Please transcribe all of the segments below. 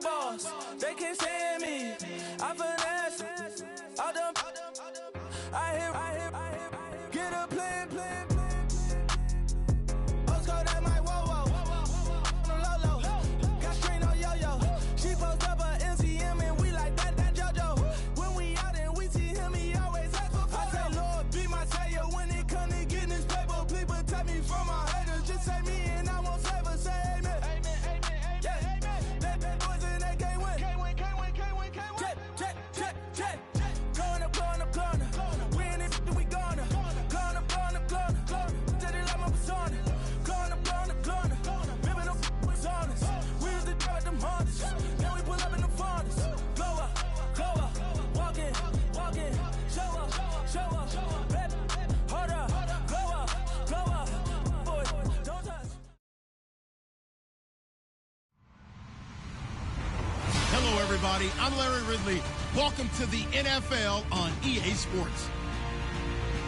boss, they can't stand me. I finesse, I done, I hit, get a plan. Oscar, that my whoa, low, got strain on yo-yo. She post up a MCM and we like that JoJo. When we out and we see him, he always ask for photo. I say, Lord, be my savior when it come to getting this paper. Please protect me from my haters. Just say me and I won't favor. Say amen. Hello, everybody. I'm Larry Ridley. Welcome to the NFL on EA Sports.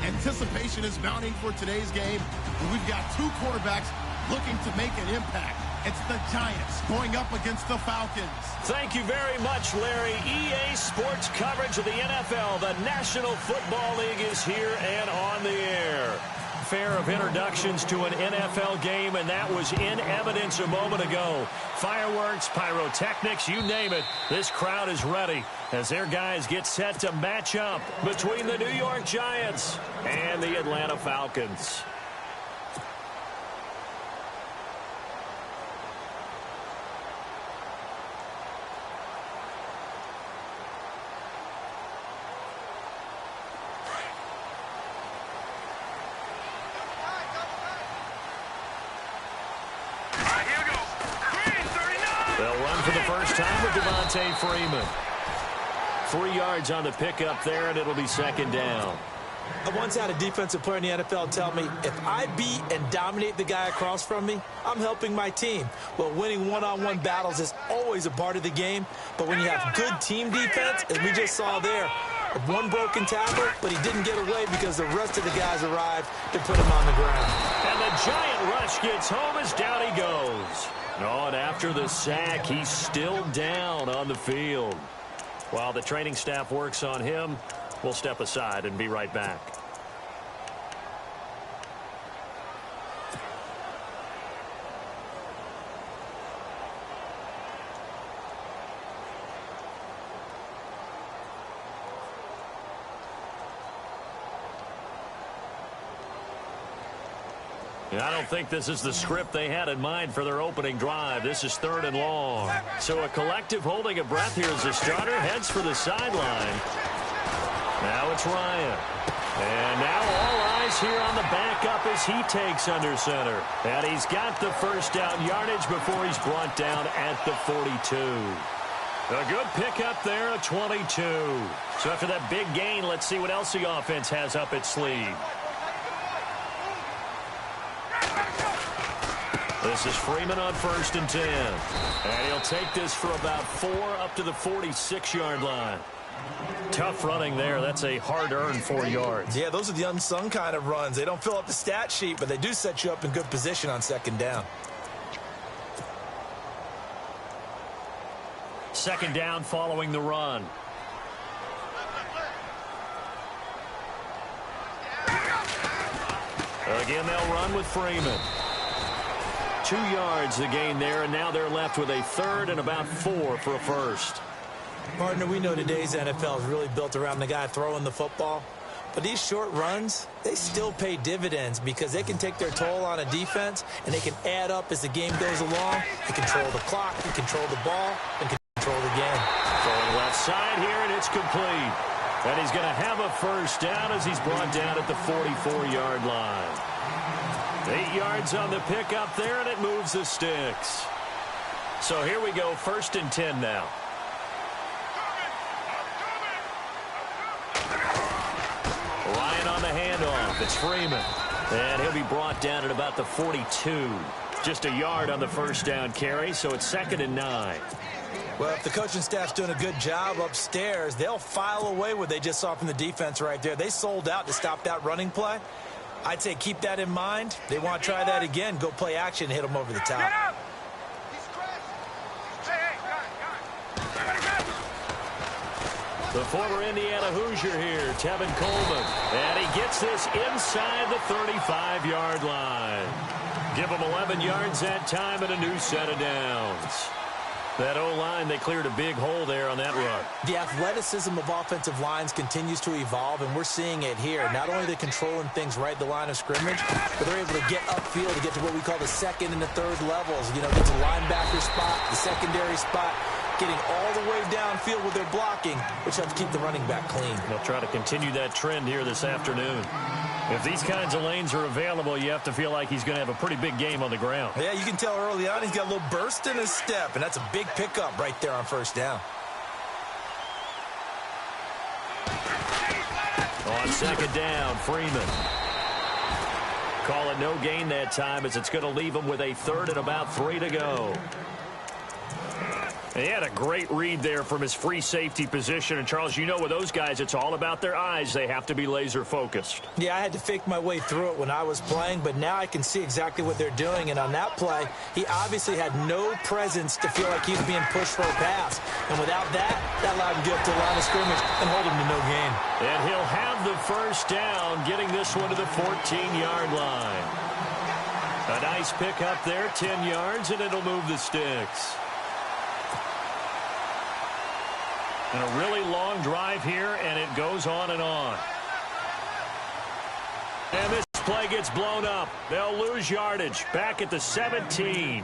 Anticipation is mounting for today's game, and we've got two quarterbacks looking to make an impact. It's the Giants going up against the Falcons. Thank you very much, Larry. EA Sports coverage of the NFL. The National Football League is here and on the air. Fair of introductions to an NFL game, and that was in evidence a moment ago. Fireworks, pyrotechnics, you name it. This crowd is ready as their guys get set to match up between the New York Giants and the Atlanta Falcons. For the first time with Devontae Freeman. 3 yards on the pickup there, and it'll be second down. I once had a defensive player in the NFL tell me, if I beat and dominate the guy across from me, I'm helping my team. Well, winning one-on-one battles is always a part of the game, but when you have good team defense, as we just saw there, one broken tackle, but he didn't get away because the rest of the guys arrived to put him on the ground. And the Giant rush gets home as down he goes. Oh, and after the sack, he's still down on the field. While the training staff works on him, we'll step aside and be right back. I don't think this is the script they had in mind for their opening drive. This is 3rd and long. So a collective holding of breath here as the starter heads for the sideline. Now it's Ryan. And now all eyes here on the backup as he takes under center. And he's got the first down yardage before he's brought down at the 42. A good pickup there, a 22. So after that big gain, let's see what else the offense has up its sleeve. This is Freeman on 1st and 10. And he'll take this for about 4 up to the 46-yard line. Tough running there. That's a hard-earned 4 yards. Yeah, those are the unsung kind of runs. They don't fill up the stat sheet, but they do set you up in good position on 2nd down. 2nd down following the run. Again, they'll run with Freeman. 2 yards the gain there, and now they're left with a 3rd and about 4 for a first. Partner, we know today's NFL is really built around the guy throwing the football. But these short runs, they still pay dividends because they can take their toll on a defense, and they can add up as the game goes along. They control the clock, they control the ball, and control the game. Throwing left side here, and it's complete. And he's going to have a first down as he's brought down at the 44-yard line. 8 yards on the pickup there, and it moves the sticks. So here we go, 1st and 10 now. Ryan on the handoff. It's Freeman. And he'll be brought down at about the 42. Just a yard on the first down carry, so it's 2nd and 9. Well, if the coaching staff's doing a good job upstairs, they'll file away what they just saw from the defense right there. They sold out to stop that running play. I'd say keep that in mind. They want to try that again. Go play action and hit them over the top. The former Indiana Hoosier here, Tevin Coleman. And he gets this inside the 35-yard line. Give him 11 yards that time and a new set of downs. That O-line, they cleared a big hole there on that run. The athleticism of offensive lines continues to evolve, and we're seeing it here. Not only are they controlling things right at the line of scrimmage, but they're able to get upfield to get to what we call the second and the third levels. You know, get to the linebacker spot, the secondary spot, getting all the way downfield with their blocking, which helps keep the running back clean. They'll try to continue that trend here this afternoon. If these kinds of lanes are available, you have to feel like he's going to have a pretty big game on the ground. Yeah, you can tell early on he's got a little burst in his step, and that's a big pickup right there on first down. On second down, Freeman. Call it no gain that time as it's going to leave him with a third and about 3 to go. And he had a great read there from his free safety position. And, Charles, you know with those guys, it's all about their eyes. They have to be laser focused. Yeah, I had to fake my way through it when I was playing, but now I can see exactly what they're doing. And on that play, he obviously had no presence to feel like he was being pushed for a pass. And without that, that allowed him to get up to the line of scrimmage and hold him to no gain. And he'll have the first down, getting this one to the 14-yard line. A nice pick up there, 10 yards, and it'll move the sticks. And a really long drive here, and it goes on and on. And this play gets blown up. They'll lose yardage back at the 17.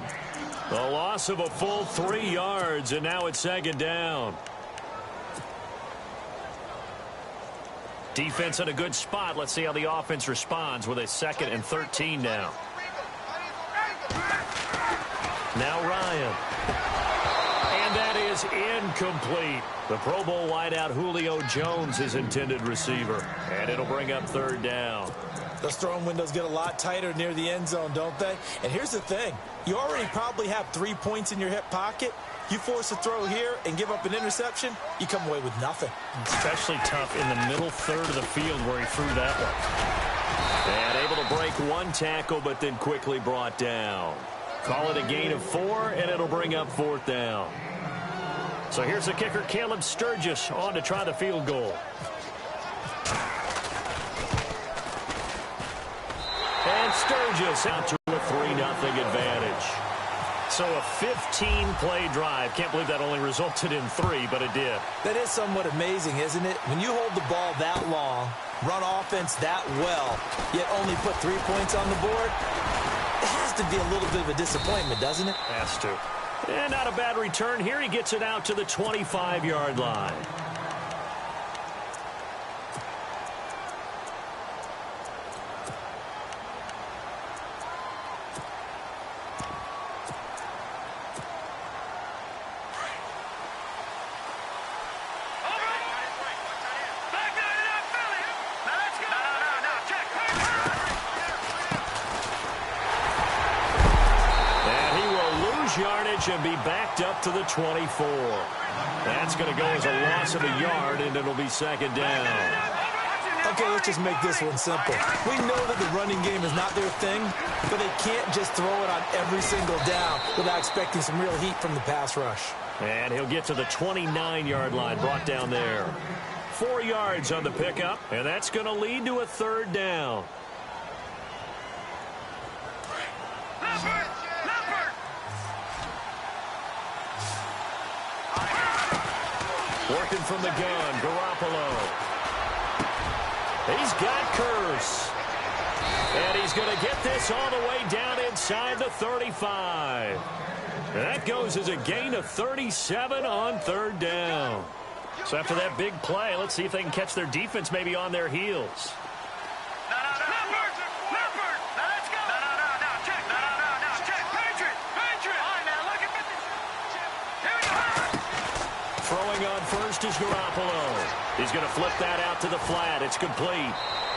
The loss of a full 3 yards, and now it's second down. Defense in a good spot. Let's see how the offense responds with a 2nd and 13 now. Now Ryan. And that is incomplete. The Pro Bowl wideout Julio Jones is intended receiver. And it'll bring up third down. Those throwing windows get a lot tighter near the end zone, don't they? And here's the thing. You already probably have 3 points in your hip pocket. You force a throw here and give up an interception, you come away with nothing. Especially tough in the middle third of the field where he threw that one. And able to break one tackle, but then quickly brought down. Call it a gain of 4, and it'll bring up fourth down. So here's the kicker, Caleb Sturgis, on to try the field goal. And Sturgis out to a 3-0 advantage. So a 15-play drive. Can't believe that only resulted in 3, but it did. That is somewhat amazing, isn't it? When you hold the ball that long, run offense that well, yet only put 3 points on the board, it has to be a little bit of a disappointment, doesn't it? Has to. And not a bad return here. He gets it out to the 25-yard line. Yardage and be backed up to the 24. That's going to go as a loss of a yard, and it'll be second down. Okay, let's just make this one simple. We know that the running game is not their thing, but they can't just throw it on every single down without expecting some real heat from the pass rush. And he'll get to the 29-yard line, brought down there. 4 yards on the pickup, and that's going to lead to a third down. Working from the gun, Garoppolo. He's got Curse. And he's going to get this all the way down inside the 35. And that goes as a gain of 37 on third down. So after that big play, let's see if they can catch their defense maybe on their heels. Throwing on first is Garoppolo. He's going to flip that out to the flat. It's complete.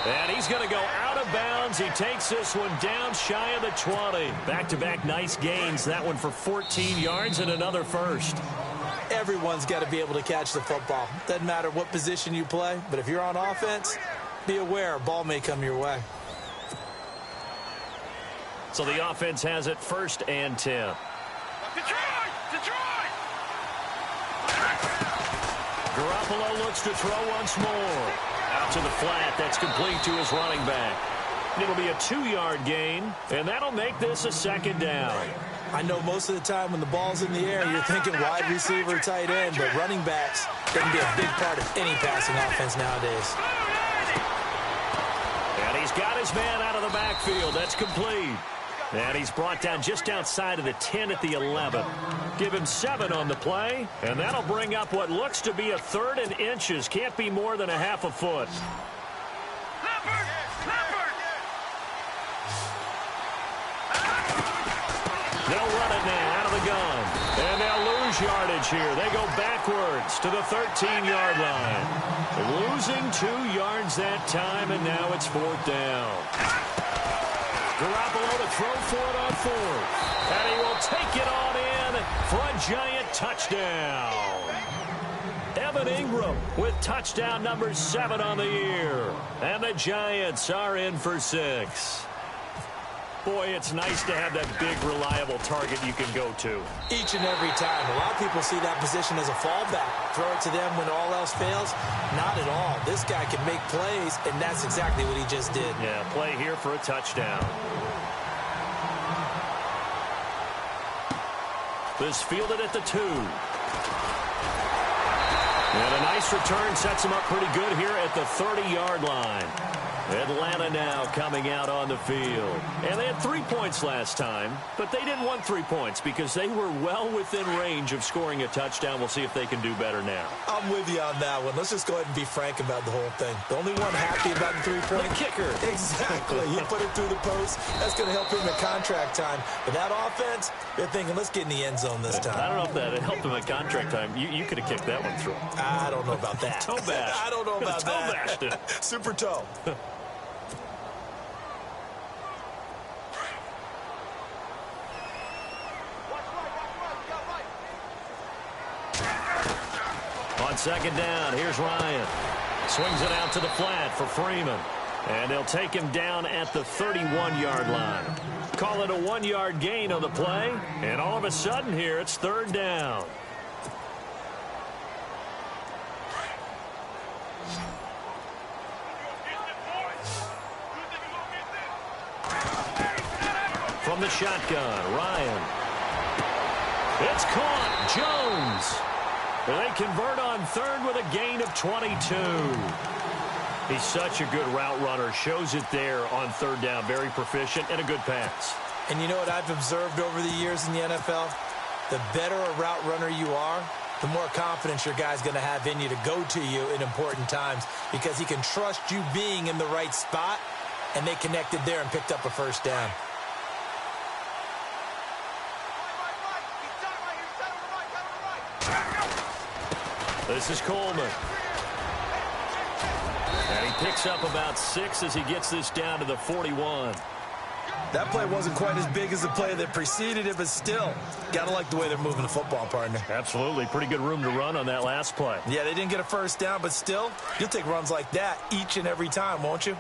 And he's going to go out of bounds. He takes this one down shy of the 20. Back-to-back nice gains. That one for 14 yards and another first. Everyone's got to be able to catch the football. Doesn't matter what position you play, but if you're on offense, be aware a ball may come your way. So the offense has it 1st and 10. Garoppolo looks to throw once more. Out to the flat. That's complete to his running back. It'll be a 2-yard gain, and that'll make this a second down. I know most of the time when the ball's in the air, you're thinking wide receiver, tight end, but running backs can be a big part of any passing offense nowadays. And he's got his man out of the backfield. That's complete. And he's brought down just outside of the 10 at the 11. Give him 7 on the play, and that'll bring up what looks to be a 3rd and inches. Can't be more than a half a foot. They'll run it now out of the gun. And they'll lose yardage here. They go backwards to the 13-yard line. Losing 2 yards that time, and now it's 4th down. Garoppolo to throw for it on 4th. And he will take it on in for a giant touchdown. Evan Ingram with touchdown number 7 on the year. And the Giants are in for 6. Boy, it's nice to have that big, reliable target you can go to. Each and every time. A lot of people see that position as a fallback. Throw it to them when all else fails. Not at all. This guy can make plays, and that's exactly what he just did. Yeah, play here for a touchdown. This fielded at the 2. And a nice return sets him up pretty good here at the 30-yard line. Atlanta now coming out on the field. And they had 3 points last time, but they didn't want 3 points because they were well within range of scoring a touchdown. We'll see if they can do better now. I'm with you on that one. Let's just go ahead and be frank about the whole thing. The only one happy about the 3-point kicker. Exactly. He put it through the post. That's going to help him at contract time. But that offense, they're thinking, let's get in the end zone this time. I don't know if that helped him at contract time. You could have kicked that one through. I don't know about that. Toe bash. I don't know about that. Toe bashed it. Super toe. On 2nd down, here's Ryan. Swings it out to the flat for Freeman. And they'll take him down at the 31-yard line. Call it a 1-yard gain on the play. And all of a sudden here, it's 3rd down. From the shotgun, Ryan. It's caught. Jones. They convert on 3rd with a gain of 22. He's such a good route runner. Shows it there on 3rd down. Very proficient and a good pass. And you know what I've observed over the years in the NFL? The better a route runner you are, the more confidence your guy's going to have in you to go to you in important times because he can trust you being in the right spot, and they connected there and picked up a 1st down. This is Coleman. And he picks up about 6 as he gets this down to the 41. That play wasn't quite as big as the play that preceded it, but still, got to like the way they're moving the football, partner. Absolutely. Pretty good room to run on that last play. Yeah, they didn't get a 1st down, but still, you'll take runs like that each and every time, won't you?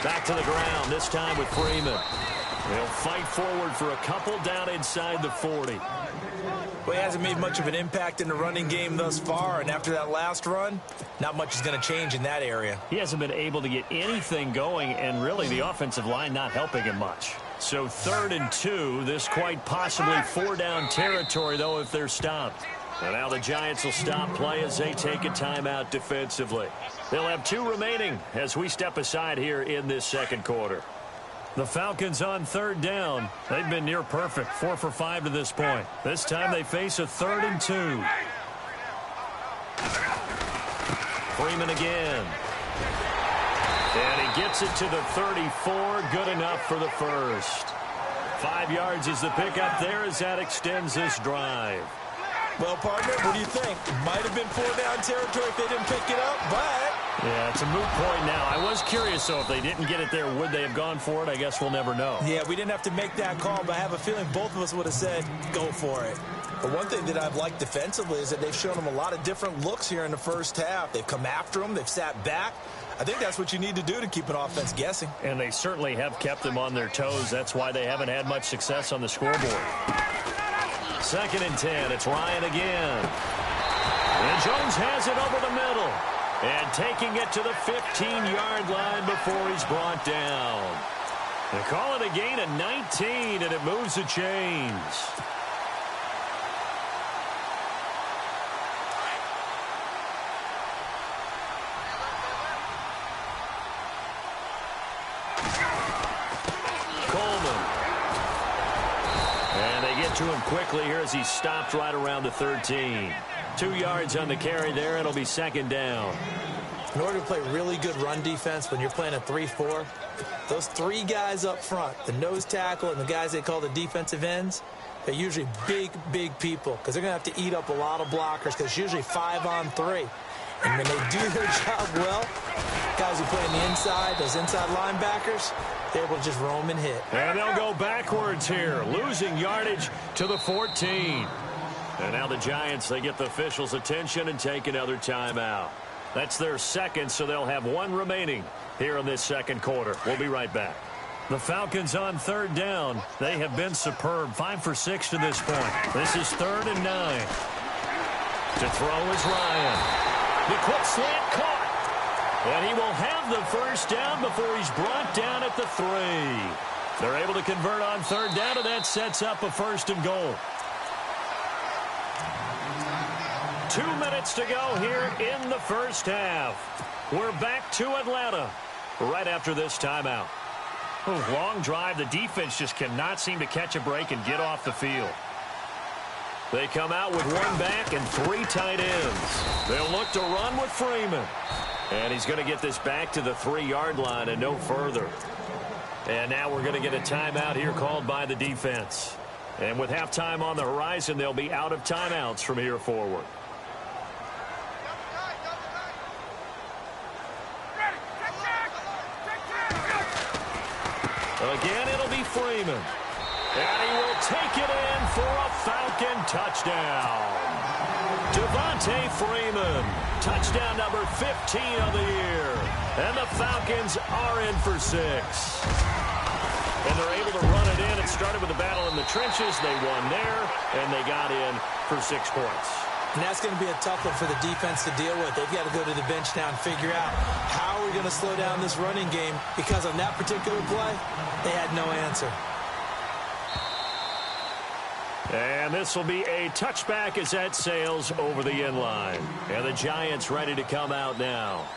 Back to the ground, this time with Freeman. They'll fight forward for a couple down inside the 40. Well, he hasn't made much of an impact in the running game thus far, and after that last run, not much is going to change in that area. He hasn't been able to get anything going, and really the offensive line not helping him much. So 3rd and 2, this quite possibly 4-down territory, though, if they're stopped. And now the Giants will stop play as they take a timeout defensively. They'll have 2 remaining as we step aside here in this 2nd quarter. The Falcons on 3rd down. They've been near perfect, 4 for 5 to this point. This time they face a 3rd and 2. Freeman again. And he gets it to the 34. Good enough for the 1st. 5 yards is the pickup there as that extends this drive. Well, partner, what do you think? Might have been 4-down territory if they didn't pick it up, but... Yeah, it's a moot point now. I was curious, though, if they didn't get it there, would they have gone for it? I guess we'll never know. Yeah, we didn't have to make that call, but I have a feeling both of us would have said, go for it. But one thing that I've liked defensively is that they've shown them a lot of different looks here in the 1st half. They've come after them. They've sat back. I think that's what you need to do to keep an offense guessing. And they certainly have kept them on their toes. That's why they haven't had much success on the scoreboard. 2nd and 10. It's Ryan again. And Jones has it over the middle. And taking it to the 15-yard line before he's brought down. They call it a gain of 19, and it moves the chains. To him quickly here as he stopped right around the 13. 2 yards on the carry there. It'll be 2nd down. In order to play really good run defense when you're playing a 3-4, those 3 guys up front, the nose tackle and the guys they call the defensive ends, they're usually big, big people because they're going to have to eat up a lot of blockers because it's usually 5 on 3. And when they do their job well, guys who play on the inside, those inside linebackers, they're able to just roam and hit. And they'll go backwards here, losing yardage to the 14. And now the Giants, they get the officials' attention and take another timeout. That's their 2nd, so they'll have 1 remaining here in this 2nd quarter. We'll be right back. The Falcons on 3rd down. They have been superb, 5 for 6 to this point. This is 3rd and 9. To throw is Ryan. The quick slant caught. And he will have the 1st down before he's brought down at the 3. They're able to convert on 3rd down, and that sets up a 1st and goal. 2 minutes to go here in the 1st half. We're back to Atlanta right after this timeout. Long drive. The defense just cannot seem to catch a break and get off the field. They come out with 1 back and 3 tight ends. They'll look to run with Freeman. And he's going to get this back to the 3-yard line and no further. And now we're going to get a timeout here called by the defense. And with halftime on the horizon, they'll be out of timeouts from here forward. Again, it'll be Freeman. And he will take it in for a Falcon touchdown. Devontae Freeman, touchdown number 15 of the year. And the Falcons are in for 6. And they're able to run it in. It started with a battle in the trenches. They won there, and they got in for 6 points. And that's going to be a tough one for the defense to deal with. They've got to go to the bench now and figure out how are we going to slow down this running game, because on that particular play, they had no answer. And this will be a touchback as that sails over the end line. And the Giants ready to come out now.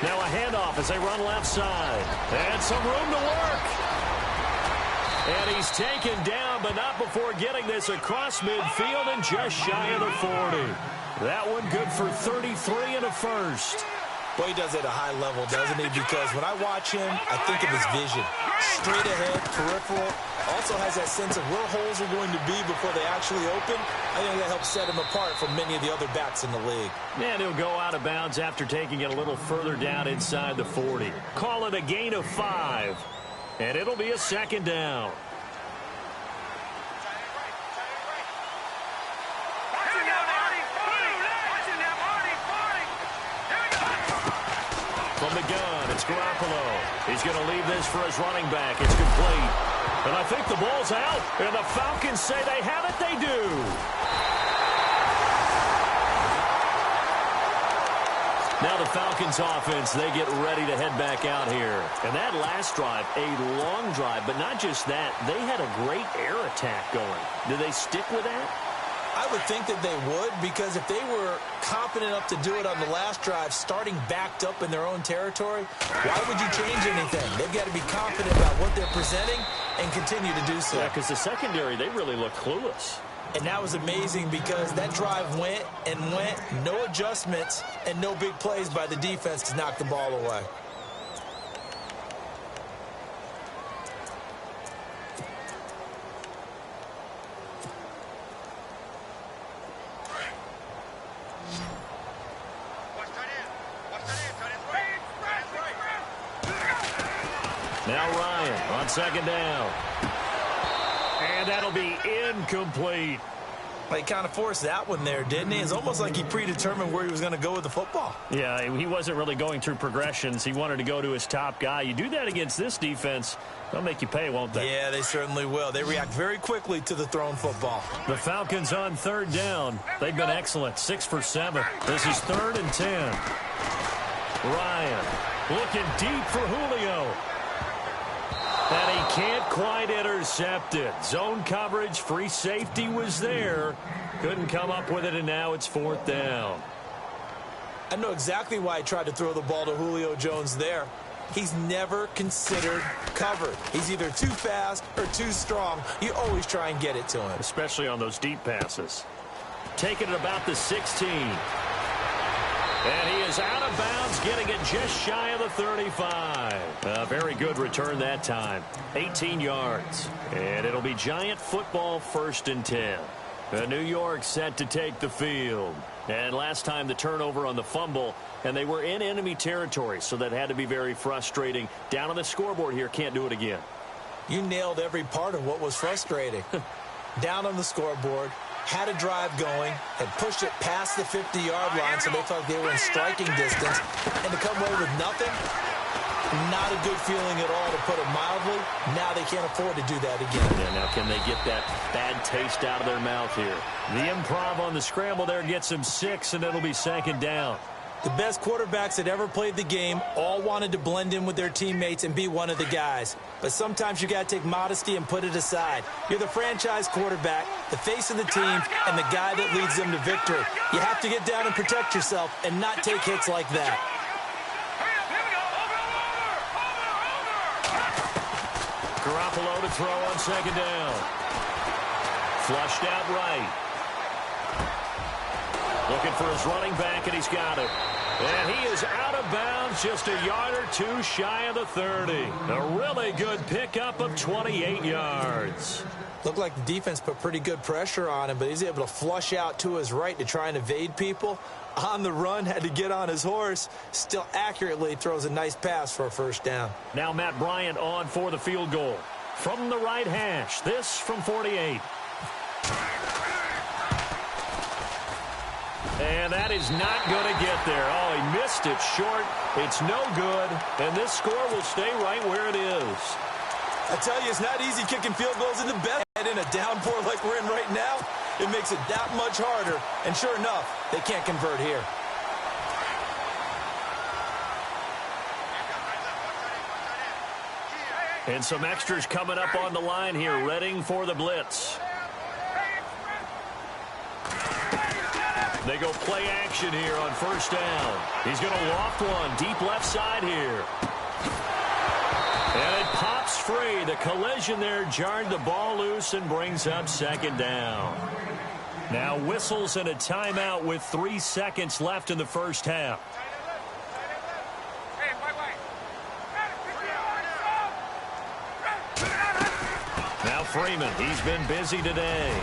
Now a handoff as they run left side. And some room to work. And he's taken down, but not before getting this across midfield and just shy of the 40. That one good for 33 and a 1st. Boy, he does it at a high level, doesn't he? Because when I watch him, I think of his vision. Straight ahead, peripheral. Also has that sense of where holes are going to be before they actually open. I think that helps set him apart from many of the other backs in the league. And he'll go out of bounds after taking it a little further down inside the 40. Call it a gain of 5. And it'll be a 2nd down. From the gun, it's Garoppolo. He's going to leave this for his running back. It's complete. And I think the ball's out. And the Falcons say they have it. They do. Now the Falcons offense, they get ready to head back out here. And that last drive, a long drive, but not just that. They had a great air attack going. Do they stick with that? I would think that they would, because if they were confident enough to do it on the last drive, starting backed up in their own territory, why would you change anything? They've got to be confident about what they're presenting and continue to do so. Yeah, because the secondary, they really look clueless. And that was amazing because that drive went and went, no adjustments, and no big plays by the defense to knock the ball away. Now Ryan on second down. And that'll be incomplete. He kind of forced that one there, didn't he? It's almost like he predetermined where he was going to go with the football. Yeah, he wasn't really going through progressions. He wanted to go to his top guy. You do that against this defense, they'll make you pay, won't they? Yeah, they certainly will. They react very quickly to the thrown football. The Falcons on third down. They've been excellent, 6 for 7. This is 3rd and 10. Ryan looking deep for Julio. And he can't quite intercept it. Zone coverage, free safety was there. Couldn't come up with it, and now it's 4th down. I know exactly why he tried to throw the ball to Julio Jones there. He's never considered covered. He's either too fast or too strong. You always try and get it to him. Especially on those deep passes. Taking it about the 16. And he is out of bounds, getting it just shy of the 35. A very good return that time. 18 yards. And it'll be Giant football, 1st and 10. New York set to take the field. And last time the turnover on the fumble, and they were in enemy territory, so that had to be very frustrating. Down on the scoreboard here, can't do it again. You nailed every part of what was frustrating. Down on the scoreboard, had a drive going, had pushed it past the 50-yard line, so they felt they were in striking distance, and to come away with nothing, not a good feeling at all, to put it mildly. Now they can't afford to do that again. Yeah, now can they get that bad taste out of their mouth here? The improv on the scramble there gets them 6, and it'll be 2nd down. The best quarterbacks that ever played the game all wanted to blend in with their teammates and be one of the guys. But sometimes you got to take modesty and put it aside. You're the franchise quarterback, the face of the team, and the guy that leads them to victory. You have to get down and protect yourself and not take hits like that. Garoppolo to throw on 2nd down. Flushed out right. Looking for his running back, and he's got it. And he is out of bounds, just a yard or two shy of the 30. A really good pickup of 28 yards. Looked like the defense put pretty good pressure on him, but he's able to flush out to his right to try and evade people. On the run, had to get on his horse. Still accurately throws a nice pass for a 1st down. Now Matt Bryant on for the field goal. From the right hash, this from 48. And that is not going to get there. Oh, he missed it short. It's no good. And this score will stay right where it is. I tell you, it's not easy kicking field goals in the best. In a downpour like we're in right now, it makes it that much harder. And sure enough, they can't convert here. And some extras coming up on the line here, readying for the blitz. They go play action here on 1st down. He's going to loft one deep left side here. And it pops free. The collision there jarred the ball loose and brings up 2nd down. Now whistles and a timeout with 3 seconds left in the 1st half. Now Freeman, he's been busy today.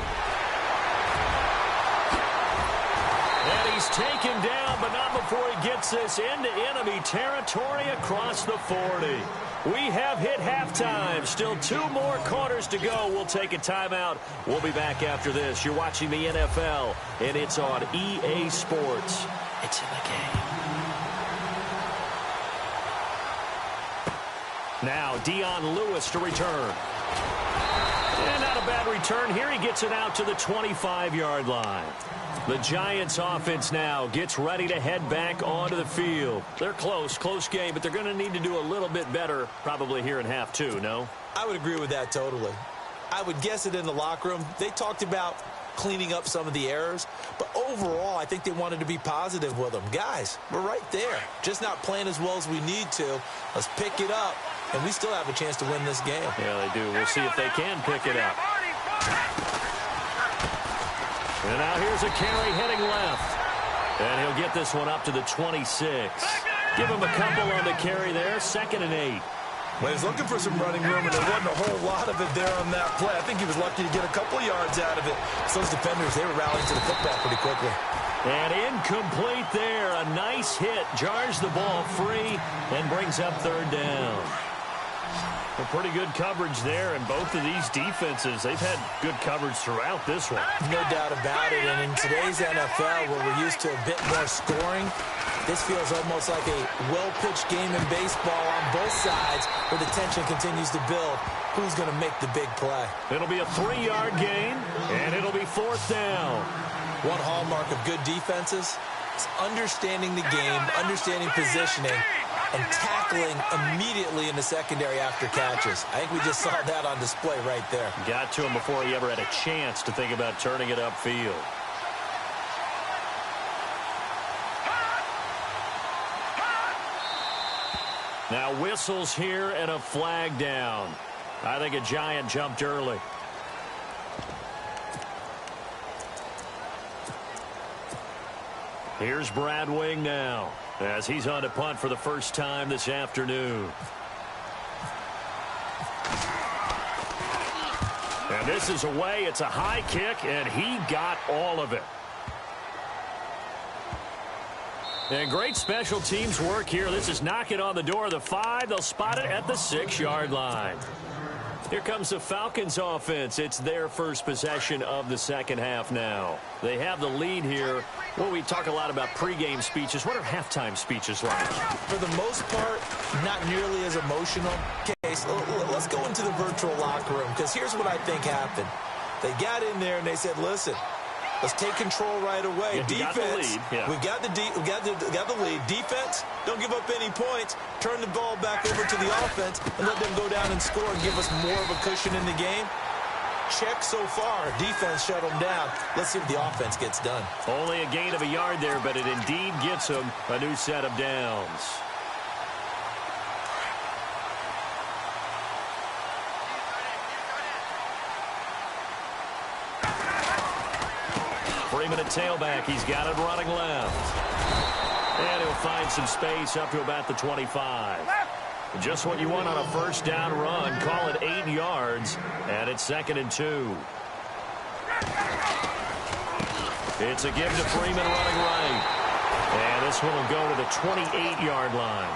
And he's taken down, but not before he gets this into enemy territory across the 40. We have hit halftime. Still 2 more quarters to go. We'll take a timeout. We'll be back after this. You're watching the NFL, and it's on EA Sports. It's in the game. Now Dion Lewis to return. And not a bad return here. He gets it out to the 25-yard line. The Giants offense now gets ready to head back onto the field. They're close game, but they're going to need to do a little bit better probably here in half 2, no? I would agree with that totally. I would guess it in the locker room. They talked about cleaning up some of the errors, but overall I think they wanted to be positive with them. Guys, we're right there. Just not playing as well as we need to. Let's pick it up, and we still have a chance to win this game. Yeah, they do. We'll see if they can pick it up. And now here's a carry heading left. And he'll get this one up to the 26. Give him a couple on the carry there. 2nd and 8. Well, he's looking for some running room, and there wasn't a whole lot of it there on that play. I think he was lucky to get a couple yards out of it. So those defenders, they were rallying to the football pretty quickly. And incomplete there. A nice hit. Jars the ball free and brings up 3rd down. A pretty good coverage there, and both of these defenses, they've had good coverage throughout this one. No doubt about it, and in today's NFL, where we're used to a bit more scoring, this feels almost like a well-pitched game in baseball on both sides, where the tension continues to build. Who's going to make the big play? It'll be a 3-yard gain, and it'll be 4th down. One hallmark of good defenses is understanding the game, understanding positioning, and tackling immediately in the secondary after catches. I think we just saw that on display right there. Got to him before he ever had a chance to think about turning it upfield. Now whistles here and a flag down. I think a Giant jumped early. Here's Brad Wing now, as he's on to punt for the first time this afternoon. And this is away. It's a high kick, and he got all of it. And great special teams work here. This is knocking on the door of the 5. They'll spot it at the 6-yard line. Here comes the Falcons offense. It's their first possession of the second half now. They have the lead here. Well, we talk a lot about pregame speeches. What are halftime speeches like? For the most part, not nearly as emotional. Okay, so let's go into the virtual locker room, because here's what I think happened. They got in there and they said, listen, let's take control right away. Yeah, defense, we got the lead. Defense, don't give up any points. Turn the ball back over to the offense and let them go down and score and give us more of a cushion in the game. Check so far. Defense shut them down. Let's see what the offense gets done. Only a gain of a yard there, but it indeed gets them a new set of downs. Freeman at tailback. He's got it running left. And he'll find some space up to about the 25. Just what you want on a first down run. Call it 8 yards. And it's 2nd and 2. It's a give to Freeman running right. And this one will go to the 28-yard line.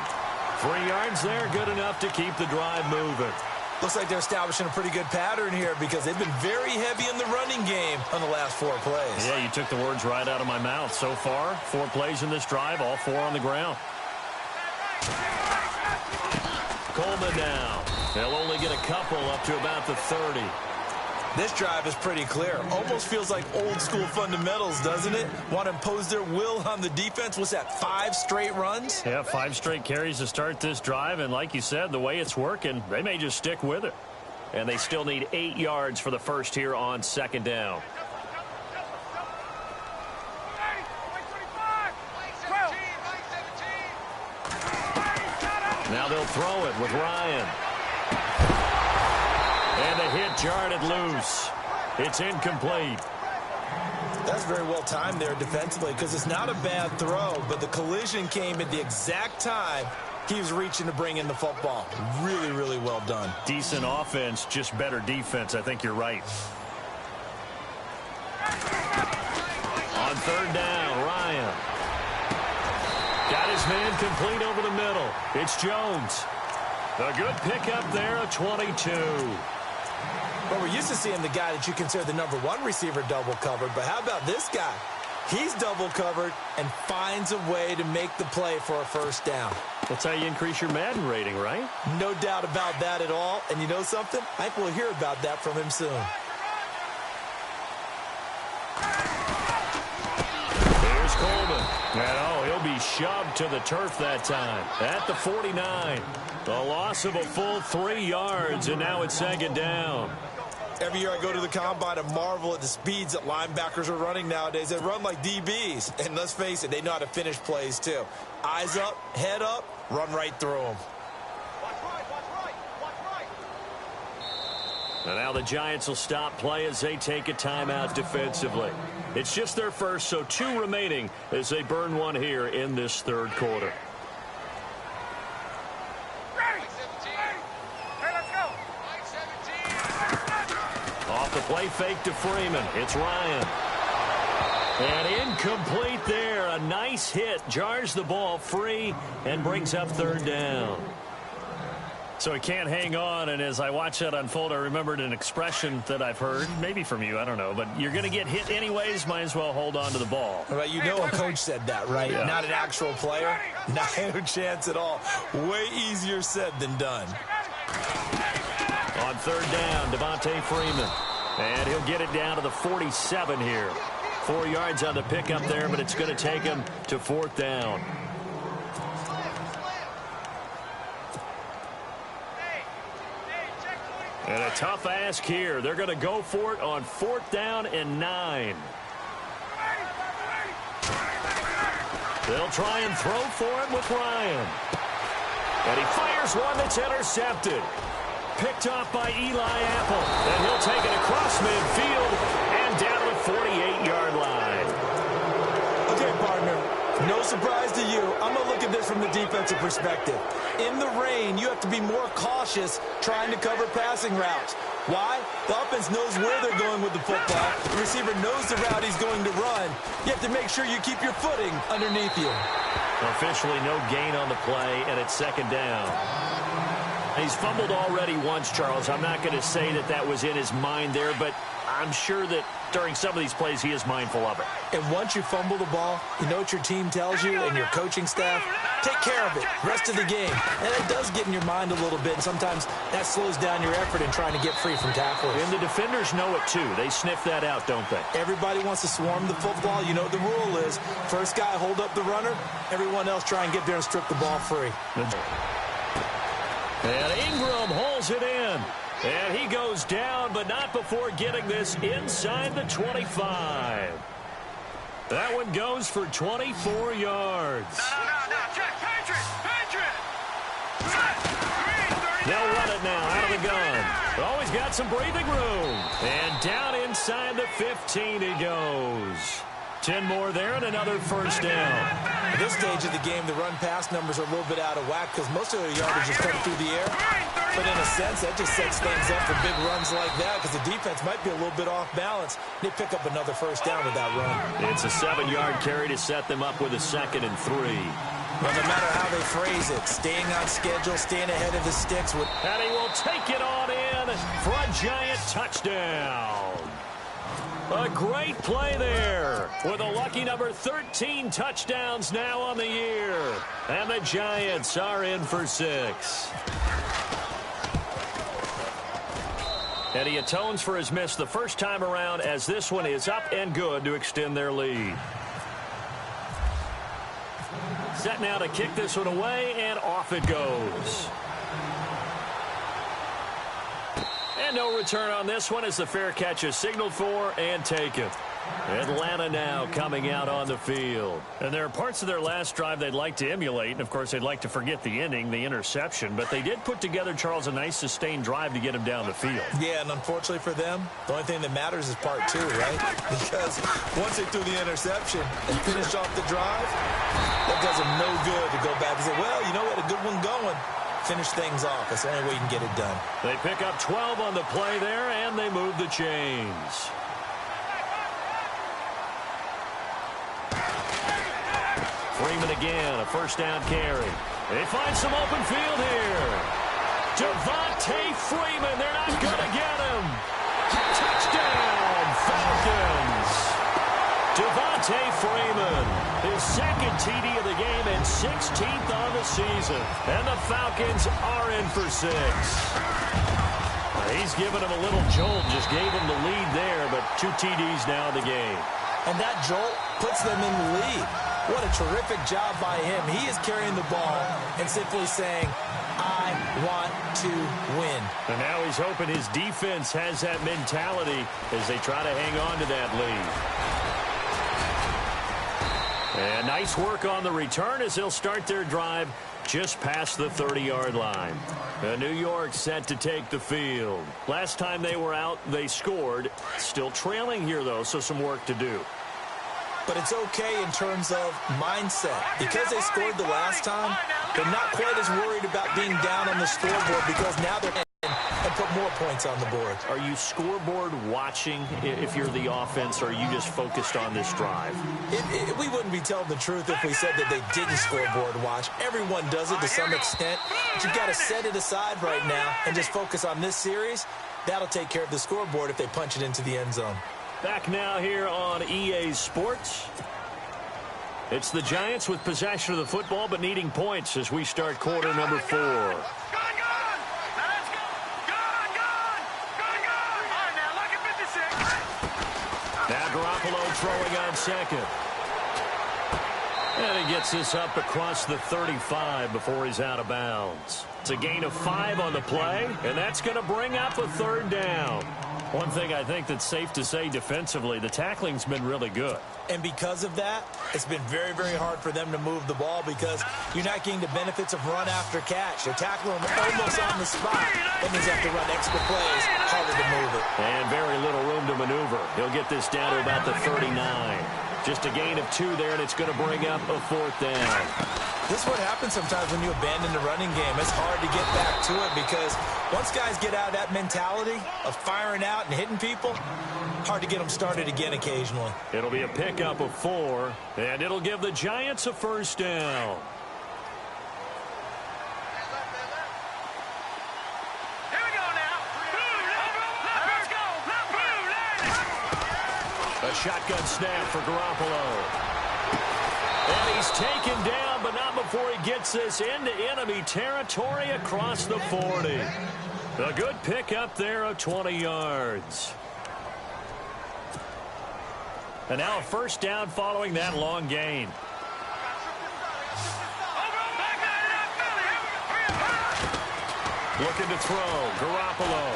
3 yards there, good enough to keep the drive moving. Looks like they're establishing a pretty good pattern here, because they've been very heavy in the running game on the last 4 plays. Yeah, you took the words right out of my mouth. So far, 4 plays in this drive, all 4 on the ground. Coleman now. They'll only get a couple up to about the 30. This drive is pretty clear. Almost feels like old school fundamentals, doesn't it? Want to impose their will on the defense. What's that, 5 straight runs? Yeah, 5 straight carries to start this drive. And like you said, the way it's working, they may just stick with it. And they still need 8 yards for the first here on 2nd down. Now they'll throw it with Ryan. And the hit jarred it loose. It's incomplete. That's very well timed there defensively, because it's not a bad throw, but the collision came at the exact time he was reaching to bring in the football. Really, really well done. Decent offense, just better defense. I think you're right. On 3rd down, Ryan. Got his man complete over the middle. It's Jones. A good pickup there, a 22. Well, we're used to seeing the guy that you consider the #1 receiver double covered, but how about this guy? He's double covered and finds a way to make the play for a first down. That's how you increase your Madden rating, right? No doubt about that at all. And you know something? I think we'll hear about that from him soon. Here's Coleman. And he'll be shoved to the turf that time. At the 49. The loss of a full 3 yards, and now it's 2nd down. Every year I go to the combine and marvel at the speeds that linebackers are running nowadays. They run like DBs. And let's face it, they know how to finish plays too. Eyes up, head up, run right through them. And now the Giants will stop play as they take a timeout defensively. It's just their first, so 2 remaining as they burn 1 here in this 3rd quarter. Off the play fake to Freeman. It's Ryan. And incomplete there. A nice hit. Jars the ball free and brings up 3rd down. So he can't hang on, and as I watch that unfold, I remembered an expression that I've heard, maybe from you, I don't know, but you're going to get hit anyways, might as well hold on to the ball. Right, you know a coach said that, right? Yeah. Not an actual player. No chance at all. Way easier said than done. On third down, Devontae Freeman. And he'll get it down to the 47 here. 4 yards on the pickup there, but it's going to take him to fourth down. And a tough ask here. They're going to go for it on fourth down and 9. They'll try and throw for it with Ryan. And he fires one that's intercepted. Picked off by Eli Apple. And he'll take it across midfield and down the 48-yard line. Okay, partner. No surprise to you. I'm going to look at this from the defensive perspective. In the rain, you have to be more cautious trying to cover passing routes. Why? The offense knows where they're going with the football. The receiver knows the route he's going to run. You have to make sure you keep your footing underneath you. Officially no gain on the play, and it's second down. He's fumbled already once, Charles. I'm not going to say that that was in his mind there, but I'm sure that during some of these plays he is mindful of it. And once you fumble the ball, you know what your team tells you and your coaching staff? Take care of it. Rest of the game. And it does get in your mind a little bit, and sometimes that slows down your effort in trying to get free from tacklers. And the defenders know it, too. They sniff that out, don't they? Everybody wants to swarm the football. You know what the rule is. First guy, hold up the runner. Everyone else try and get there and strip the ball free. And Ingram holds it in. And he goes down, but not before getting this inside the 25. That one goes for 24 yards. They'll run it now out of the gun. Oh, he's got some breathing room. And down inside the 15 he goes. 10 more there and another first down. At this stage of the game, the run-pass numbers are a little bit out of whack because most of their yardage is coming through the air. But in a sense, that just sets things up for big runs like that because the defense might be a little bit off balance. They pick up another first down with that run. It's a 7-yard carry to set them up with a 2nd and 3. Well, no matter how they phrase it, staying on schedule, staying ahead of the sticks. And he will take it on in for a giant touchdown. A great play there with a lucky number 13 touchdowns now on the year. And the Giants are in for 6. And he atones for his miss the first time around as this one is up and good to extend their lead. Set now to kick this one away, and off it goes. And no return on this one as the fair catch is signaled for and taken. Atlanta now coming out on the field. And there are parts of their last drive they'd like to emulate. And, of course, they'd like to forget the ending, the interception. But they did put together, Charles, a nice sustained drive to get him down the field. Yeah, and unfortunately for them, the only thing that matters is part 2, right? Because once they threw the interception and finished off the drive, that does them no good to go back and say, well, you know, we had a good one going. Finish things off. That's the only way you can get it done. They pick up 12 on the play there, and they move the chains. Freeman again, a first down carry. They find some open field here. Devontae Freeman, they're not going to get him. Touchdown, Falcons. Devontae Freeman, his 2nd TD of the game and 16th on the season. And the Falcons are in for 6. He's given him a little jolt, just gave him the lead there, but 2 TDs now in the game. And that jolt puts them in the lead. What a terrific job by him. He is carrying the ball and simply saying, I want to win. And now he's hoping his defense has that mentality as they try to hang on to that lead. And nice work on the return as they'll start their drive just past the 30-yard line. New York set to take the field. Last time they were out, they scored. Still trailing here, though, so some work to do. But it's okay in terms of mindset. Because they scored the last time, they're not quite as worried about being down on the scoreboard because now they're in. And to put more points on the board. Are you scoreboard watching if you're the offense, or are you just focused on this drive? We wouldn't be telling the truth if we said that they didn't scoreboard watch. Everyone does it to some extent, but you've got to set it aside right now and just focus on this series. That'll take care of the scoreboard if they punch it into the end zone. Back now here on EA Sports. It's the Giants with possession of the football but needing points as we start quarter number 4. Now Garoppolo throwing on second. And he gets this up across the 35 before he's out of bounds. It's a gain of 5 on the play, and that's going to bring up a third down. One thing I think that's safe to say defensively, the tackling's been really good. And because of that, it's been very, very hard for them to move the ball because you're not getting the benefits of run after catch. They're tackling them almost on the spot. That means you have to run extra plays, harder to move it. And very little room to maneuver. He'll get this down to about the 39. Just a gain of 2 there, and it's going to bring up a fourth down. This is what happens sometimes when you abandon the running game. It's hard to get back to it because once guys get out of that mentality of firing out and hitting people, hard to get them started again occasionally. It'll be a pickup of 4, and it'll give the Giants a first down. A shotgun snap for Garoppolo. And he's taken down, but not before he gets this into enemy territory across the 40. A good pickup there of 20 yards. And now a first down following that long gain. Looking to throw, Garoppolo.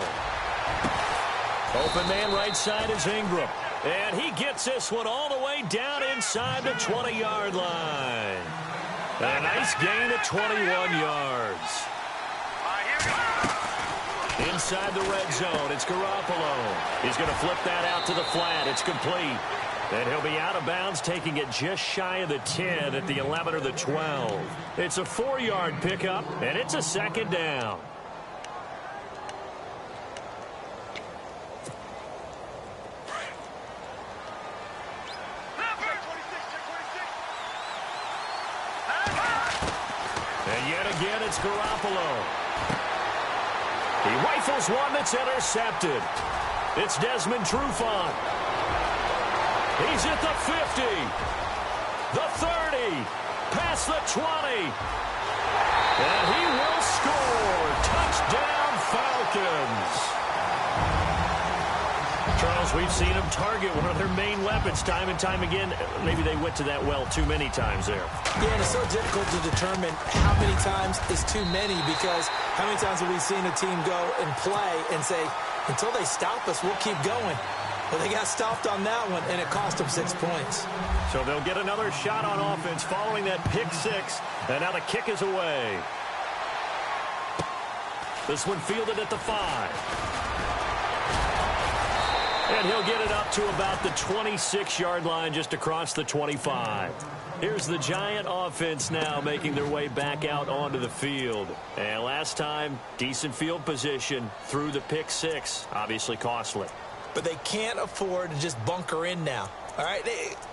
Open man right side is Ingram. And he gets this one all the way down inside the 20-yard line. A nice gain of 21 yards. Inside the red zone, it's Garoppolo. He's going to flip that out to the flat. It's complete. And he'll be out of bounds, taking it just shy of the 10 at the 11 or the 12. It's a 4-yard pickup, and it's a second down. And yet again, it's Garoppolo. He rifles one that's intercepted. It's Desmond Trufant. He's at the 50, the 30, past the 20. And he will score. Touchdown, Falcons. Charles, we've seen them target one of their main weapons time and time again. Maybe they went to that well too many times there. Yeah, and it's so difficult to determine how many times is too many because how many times have we seen a team go and play and say, until they stop us, we'll keep going. Well, they got stopped on that one, and it cost them 6 points. So they'll get another shot on offense following that pick 6, and now the kick is away. This one fielded at the 5. And he'll get it up to about the 26-yard line just across the 25. Here's the Giant offense now making their way back out onto the field. And last time, decent field position through the pick 6, obviously costly. But they can't afford to just bunker in now. All right,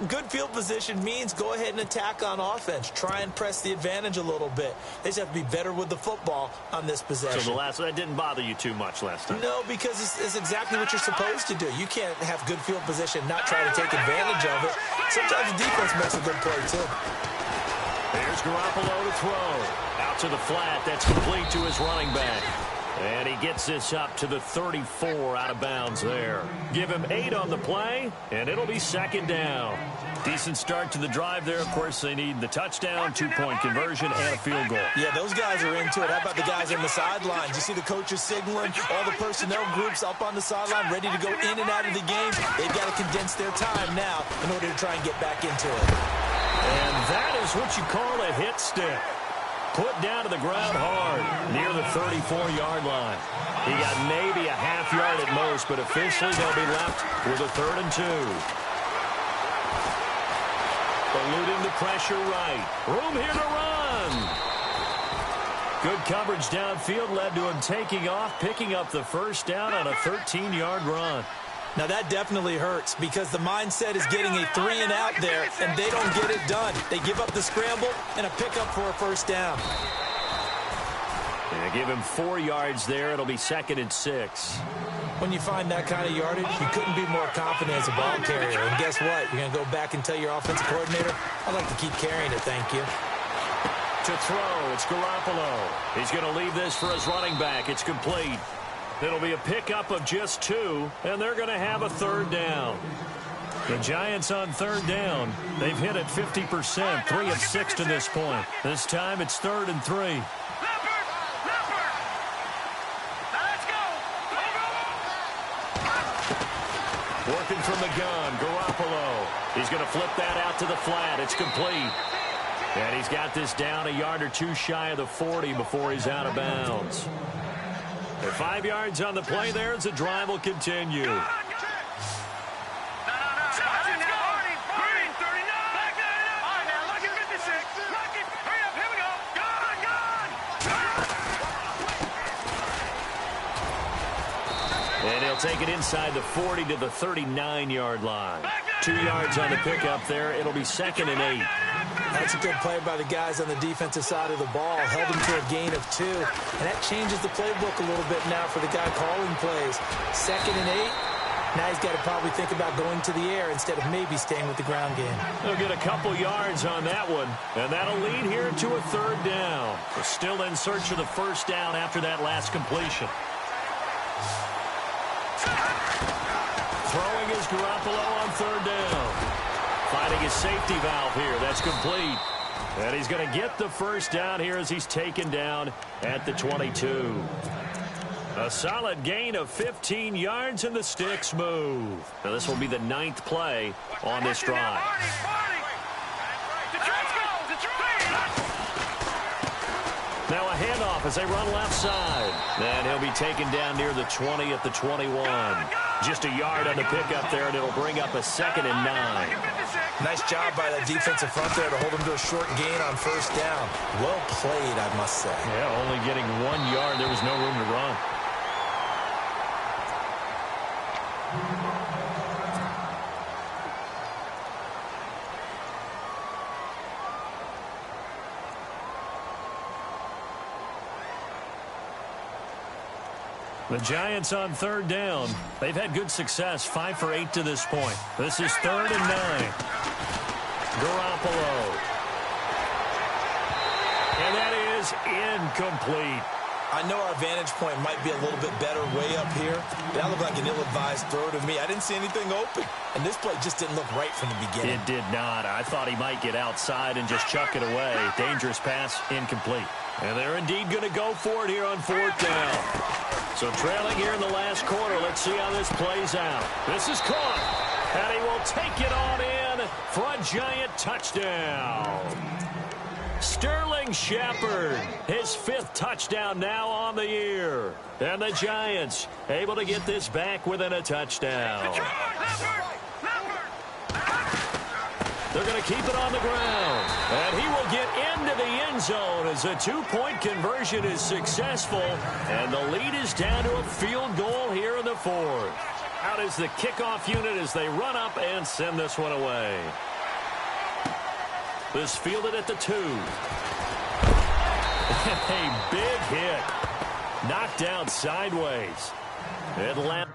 good field position means go ahead and attack on offense. Try and press the advantage a little bit. They just have to be better with the football on this possession. So that didn't bother you too much last time? No, because it's exactly what you're supposed to do. You can't have good field position, not try to take advantage of it. Sometimes the defense makes a good play, too. Here's Garoppolo to throw. Out to the flat. That's complete to his running back. And he gets this up to the 34 out of bounds there. Give him 8 on the play, and it'll be second down. Decent start to the drive there. Of course, they need the touchdown, 2-point conversion, and a field goal. Yeah, those guys are into it. How about the guys on the sidelines? You see the coaches signaling, all the personnel groups up on the sideline ready to go in and out of the game. They've got to condense their time now in order to try and get back into it. And that is what you call a hit stick. Put down to the ground hard near the 34-yard line. He got maybe a half yard at most, but officially they'll be left with a 3rd and 2. Eluding the pressure right. Room here to run. Good coverage downfield led to him taking off, picking up the first down on a 13-yard run. Now that definitely hurts because the mindset is getting a 3-and-out there, and they don't get it done. They give up the scramble and a pickup for a first down. They give him 4 yards there. It'll be 2nd and 6. When you find that kind of yardage, you couldn't be more confident as a ball carrier. And guess what? You're going to go back and tell your offensive coordinator, I'd like to keep carrying it, thank you. To throw, it's Garoppolo. He's going to leave this for his running back. It's complete. It'll be a pickup of just 2, and they're going to have a 3rd down. The Giants on 3rd down. They've hit it 50%, 3 of 6 to this point. This time it's 3rd and 3. Working from the gun, Garoppolo. He's going to flip that out to the flat. It's complete. And he's got this down a yard or 2 shy of the 40 before he's out of bounds. And 5 yards on the play there as the drive will continue. And he'll take it inside the 40 to the 39-yard line. 2 yards on the pickup there. It'll be 2nd and 8. That's a good play by the guys on the defensive side of the ball. Held him to a gain of 2. And that changes the playbook a little bit now for the guy calling plays. 2nd and 8. Now he's got to probably think about going to the air instead of maybe staying with the ground game. They'll get a couple yards on that one. And that'll lead here to a 3rd down. We're still in search of the first down after that last completion. Throwing is Garoppolo on 3rd down. Finding his safety valve here. That's complete. And he's going to get the first down here as he's taken down at the 22. A solid gain of 15 yards and the sticks move. Now this will be the 9th play on this drive. Now a handoff as they run left side. And he'll be taken down near the 20 at the 21. Just a yard on the pickup there, and it'll bring up a 2nd and 9. Nice job by that defensive front there to hold him to a short gain on first down. Well played, I must say. Yeah, only getting 1 yard. There was no room to run. The Giants on 3rd down. They've had good success, 5 for 8 to this point. This is 3rd and 9. Garoppolo. And that is incomplete. I know our vantage point might be a little bit better way up here. That looked like an ill-advised throw to me. I didn't see anything open. And this play just didn't look right from the beginning. It did not. I thought he might get outside and just chuck it away. Dangerous pass, incomplete. And they're indeed going to go for it here on 4th down. So trailing here in the last quarter. Let's see how this plays out. This is caught. And he will take it on in for a Giant touchdown. Sterling Shepard, his 5th touchdown now on the year. And the Giants able to get this back within a touchdown. They're going to keep it on the ground. And he will get into the end zone as a 2-point conversion is successful. And the lead is down to a field goal here in the 4th. Out is the kickoff unit as they run up and send this one away. This fielded at the 2. A big hit. Knocked down sideways. Atlanta.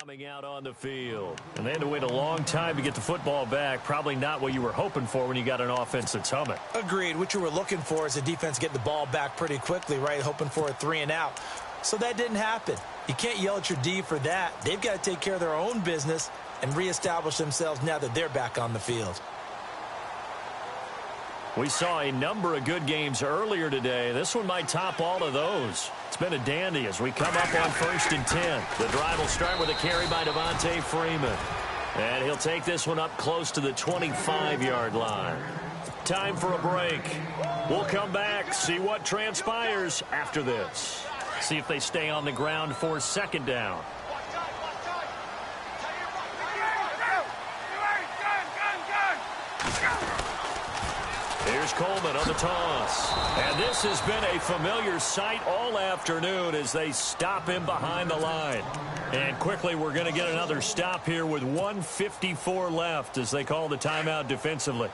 Coming out on the field. And they had to wait a long time to get the football back. Probably not what you were hoping for when you got an offense that's humming. Agreed. What you were looking for is the defense getting the ball back pretty quickly, right? Hoping for a 3-and-out. So that didn't happen. You can't yell at your D for that. They've got to take care of their own business and reestablish themselves now that they're back on the field. We saw a number of good games earlier today. This one might top all of those. It's been a dandy as we come up on 1st and 10. The drive will start with a carry by Devontae Freeman. And he'll take this one up close to the 25-yard line. Time for a break. We'll come back, see what transpires after this. See if they stay on the ground for 2nd down. Here's Coleman on the toss. And this has been a familiar sight all afternoon as they stop him behind the line. And quickly we're going to get another stop here with 1:54 left as they call the timeout defensively.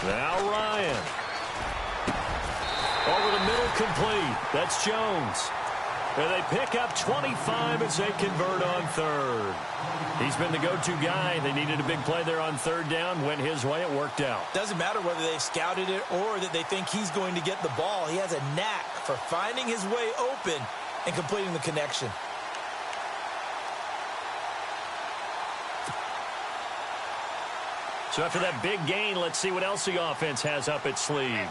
Now Ryan. Over the middle, complete. That's Jones. And they pick up 25 as they convert on third. He's been the go-to guy. They needed a big play there on third down. Went his way. It worked out. Doesn't matter whether they scouted it or that they think he's going to get the ball. He has a knack for finding his way open and completing the connection. So after that big gain, let's see what else the offense has up its sleeve.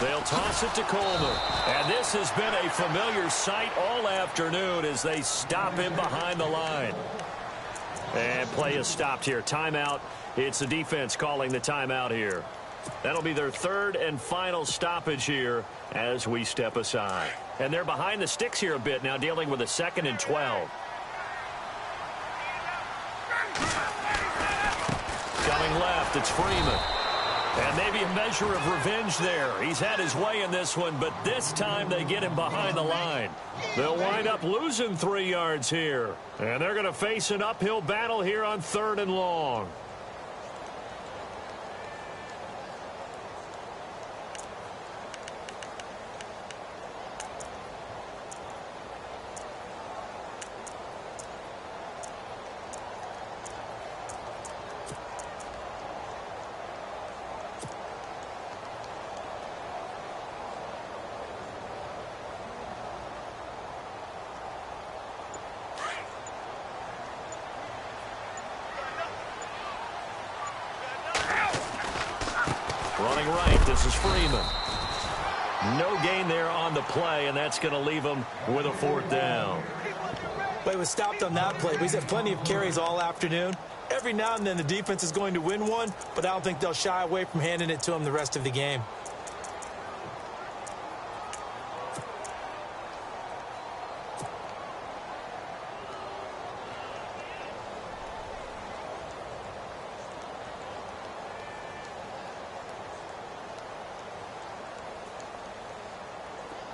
They'll toss it to Coleman. And this has been a familiar sight all afternoon as they stop him behind the line. And play is stopped here. Timeout. It's the defense calling the timeout here. That'll be their third and final stoppage here as we step aside. And they're behind the sticks here a bit now, dealing with a 2nd and 12. Coming left, it's Freeman. And maybe a measure of revenge there. He's had his way in this one, but this time they get him behind the line. They'll wind up losing 3 yards here. And they're going to face an uphill battle here on 3rd and long. Running right, this is Freeman. No gain there on the play, and that's going to leave him with a 4th down. But he was stopped on that play. He's had plenty of carries all afternoon. Every now and then the defense is going to win one, but I don't think they'll shy away from handing it to him the rest of the game.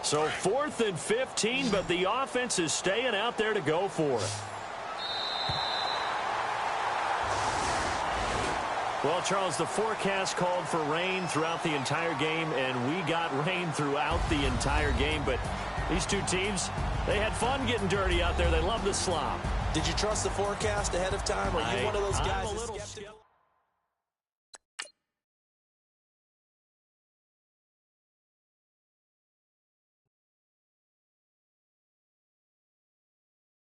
So 4th and 15, but the offense is staying out there to go for it. Well, Charles, the forecast called for rain throughout the entire game, and we got rain throughout the entire game. But these two teams, they had fun getting dirty out there. They love the slop. Did you trust the forecast ahead of time? Or are you one of those guys I'm a that's little skeptical?